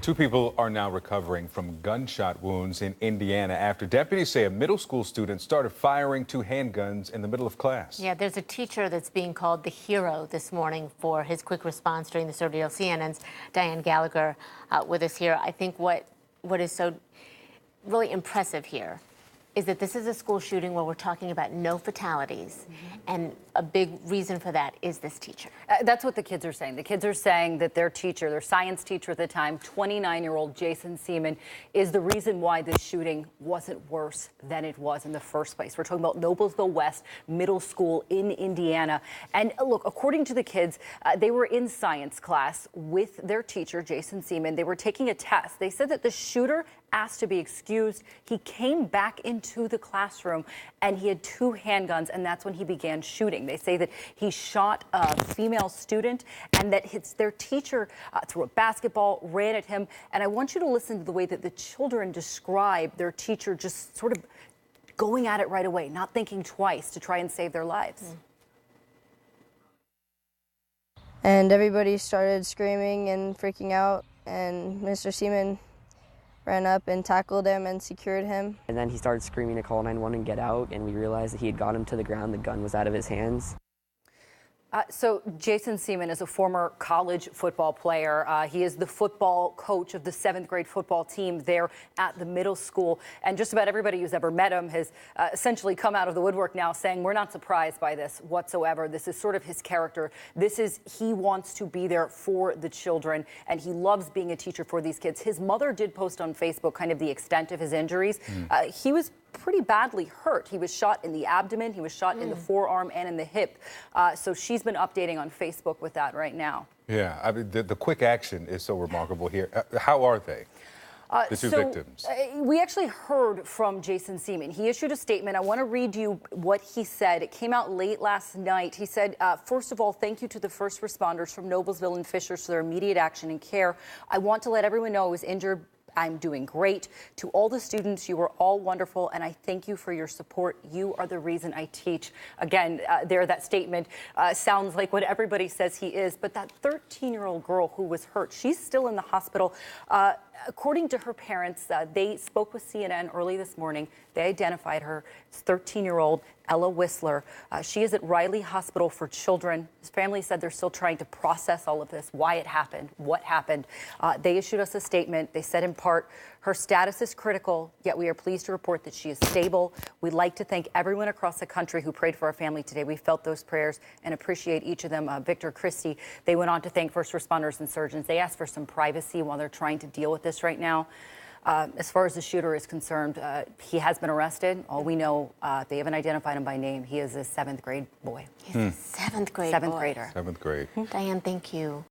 Two people are now recovering from gunshot wounds in Indiana after deputies say a middle school student started firing two handguns in the middle of class. Yeah, there's a teacher that's being called the hero this morning for his quick response during this ordeal. CNN's Diane Gallagher with us here. I think what is so really impressive here is that this is a school shooting where we're talking about no fatalities, and a big reason for that is this teacher. That's what the kids are saying. The kids are saying that their teacher, their science teacher at the time, 29-year-old Jason Seaman, is the reason why this shooting wasn't worse than it was in the first place. We're talking about Noblesville West Middle School in Indiana. And look, according to the kids, they were in science class with their teacher, Jason Seaman. They were taking a test. They said that the shooter asked to be excused. He came back into the classroom and he had two handguns, and that's when he began shooting. They say that he shot a female student and that their teacher threw a basketball, ran at him. And I want you to listen to the way that the children describe their teacher just sort of going at it right away, not thinking twice to try and save their lives. And everybody started screaming and freaking out, and Mr. Seaman ran up and tackled him and secured him. And then he started screaming to call 911 and get out, and we realized that he had got him to the ground. The gun was out of his hands. So Jason Seaman is a former college football player. He is the football coach of the 7th grade football team there at the middle school. And just about everybody who's ever met him has essentially come out of the woodwork now saying, we're not surprised by this whatsoever. This is sort of his character. He wants to be there for the children, and he loves being a teacher for these kids. His mother did post on Facebook kind of the extent of his injuries. He was pretty badly hurt. He was shot in the abdomen, he was shot in the forearm and in the hip. So she's been updating on Facebook with that right now. Yeah, I mean, the quick action is so remarkable here. How are they, the two victims? We actually heard from Jason Seaman. He issued a statement. I want to read you what he said. It came out late last night. He said, first of all, thank you to the first responders from Noblesville and Fishers for their immediate action and care. I want to let everyone know I was injured. I'm doing great. To all the students, you were all wonderful, and I thank you for your support. You are the reason I teach. Again, that statement sounds like what everybody says he is, but that 13-year-old girl who was hurt, she's still in the hospital. According to her parents, they spoke with CNN early this morning. They identified her as 13-year-old Ella Whistler. She is at Riley Hospital for Children. His family said they're still trying to process all of this, why it happened, what happened. They issued us a statement. They said in part, her status is critical, yet we are pleased to report that she is stable. We'd like to thank everyone across the country who prayed for our family today. We felt those prayers and appreciate each of them. Victor, Christie, they went on to thank first responders and surgeons. They asked for some privacy while they're trying to deal with this right now. As far as the shooter is concerned, he has been arrested. All we know, they haven't identified him by name. He is a 7th grade boy. He's a 7th grade Seventh boy. grader. 7th grade. Diane, thank you.